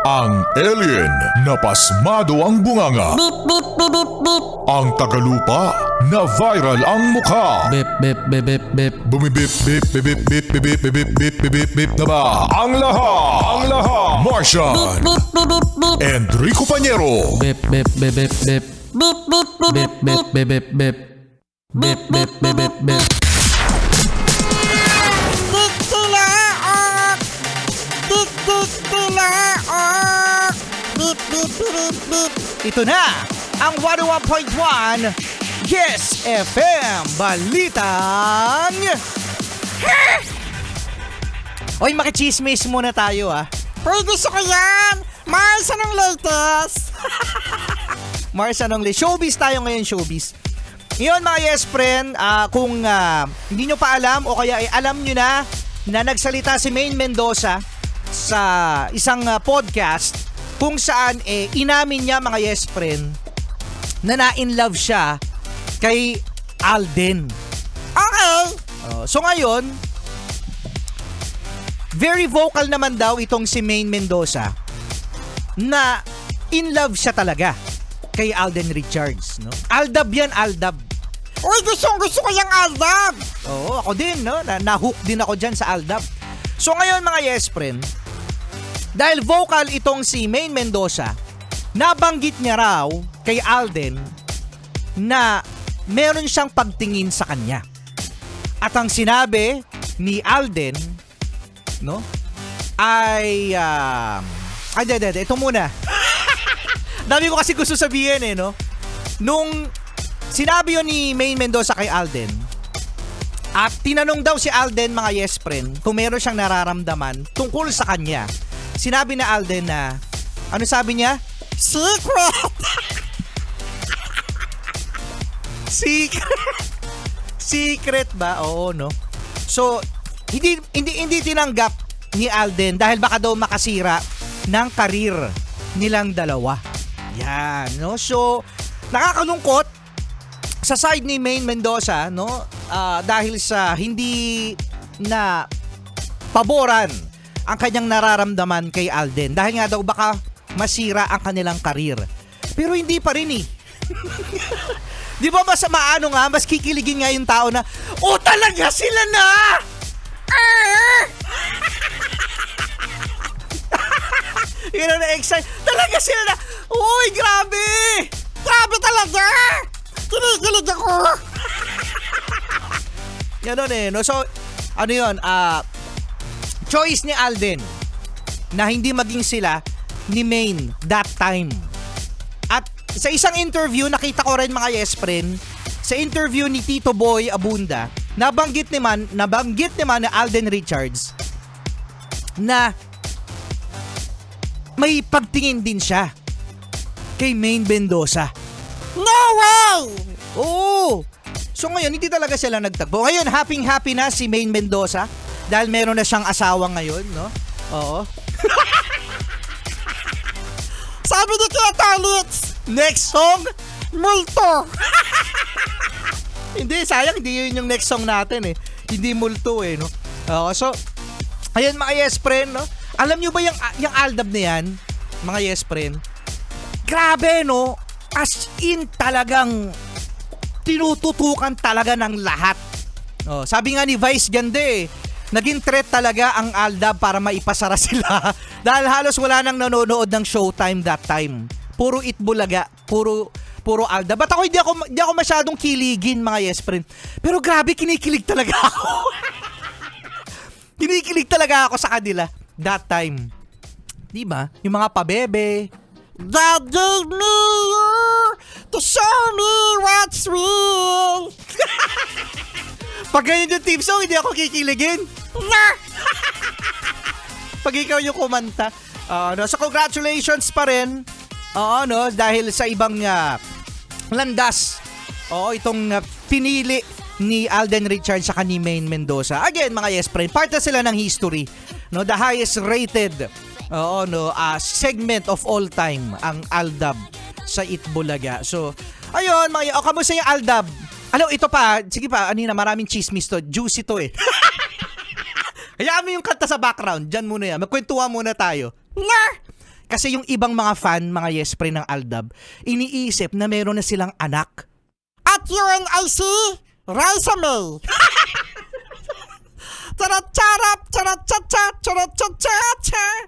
Ang alien na pasmado ang bunganga. Beep, beep, beep, beep, beep. Ang tagalupa na viral ang mukha. Bip, bip, bip, bip, bip. Bumibip, bip, bip, bip, bip, bip, bip, bip, bip, bip, bip na ba? Ang lahat, Martian, Beep, beep, beep, beep. Enrico Pañero, Bip, bip, bip, bip, bip. Beep, beep, beep, Bip, bip, bip, bip, bip. Bip, bip, bip, bip, bip. Tik tilaok. Tik tik tilaok. Beep, beep, beep, beep. Ito na ang 101.1 Yes FM Balitang Oy, makichismis muna tayo Uy, gusto ko yan. Mars, anong latest? Mars, anong showbiz tayo ngayon, showbiz. Ngayon mga yes friend, kung hindi nyo pa alam o kaya alam nyo na nagsalita si Maine Mendoza sa isang podcast kung saan inamin niya mga yes friend na na-in-love siya kay Alden. Okay. So ngayon, very vocal naman daw itong si Maine Mendoza na in love siya talaga kay Alden Richards, no? Aldab yan, Aldab. Uy, gusto ko yung Aldab. Oo, ako din, no? Na-hook din ako dyan sa Aldab. So ngayon mga yes friend, dahil vocal itong si Maine Mendoza, nabanggit niya raw kay Alden na meron siyang pagtingin sa kanya. At ang sinabi ni Alden, no, ay ito muna. Dami ko kasi gusto sabihin no. Nung sinabi yun ni Maine Mendoza kay Alden, at tinanong daw si Alden mga yes friend kung meron siyang nararamdaman tungkol sa kanya. Sinabi na Alden na, ano sabi niya? Secret. Secret ba? Oo, no? So, hindi tinanggap ni Alden dahil baka daw makasira ng karir nilang dalawa. Yan, no? So, nakakalungkot sa side ni Maine Mendoza, no? Dahil sa hindi na paboran ang kanyang nararamdaman kay Alden dahil nga daw baka masira ang kanilang karir. Pero hindi pa rin Di ba mas maano nga, mas kikiligin nga yung tao na, oh talaga sila na! Yun na excited. Talaga sila na, uy grabe! Grabe talaga. Kinikilig ako. Ganon no? So, ano yun, choice ni Alden na hindi maging sila ni Maine that time. At sa isang interview, nakita ko rin mga yes friend, sa interview ni Tito Boy Abunda, nabanggit naman ni Alden Richards na may pagtingin din siya kay Maine Mendoza. No way. Oo! So ngayon, hindi talaga sila nagtagpo. Ngayon, happy na si Maine Mendoza dahil meron na siyang asawa ngayon, no? Oo. Sabi ni Kuya Tolitz, Next song? multo. Hindi, sayang, hindi yun yung next song natin Hindi multo no? So, ayun mga yes friend, no? Alam nyo ba yung Aldab na yan, mga yes friend? Grabe, no? As in talagang tinututukan talaga ng lahat. Sabi nga ni Vice ganda naging threat talaga ang Aldab para maipasara sila dahil halos wala nang nanonood ng Showtime that time. Puro Itbulaga, puro Aldab. But ako hindi ako masyadong kiligin mga yes friend. Pero grabe, kinikilig talaga ako. Kinikilig talaga ako sa kanila that time. Di ba? Yung mga pabebe. God gave me you to show me what's real. Pag ganyan yung team song, hindi ako kikiligin. Na. Pag ikaw yung kumanta. So congratulations pa rin. Dahil sa ibang landas. Itong pinili ni Alden Richards sa ni Maine Mendoza. Again, mga yes friend, part na sila ng history. No, the highest rated segment of all time ang Aldab sa Itbulaga. So, ayun, kamusta yung Aldab? Ito pa, sige pa, maraming chismis to. Juicy to Hayaan mo yung kanta sa background. Diyan muna yan. Magkwentuhan muna tayo. Na. Kasi yung ibang mga fan, mga yes pre ng Aldab, iniisip na meron na silang anak. At yun ay si Raisa May. Charap-charap, charat-chat-chat, charat-chat-chat.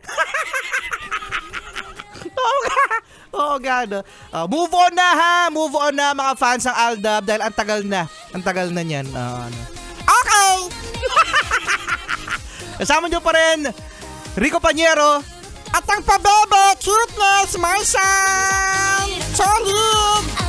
Oo nga, no? Move on na ha! Move on na mga fans ng Aldab dahil ang tagal na. Ang tagal na niyan. Okay. Kasama nyo pa rin, Rico Pañero. At ang pabebe, cuteness, Marsan. Solid.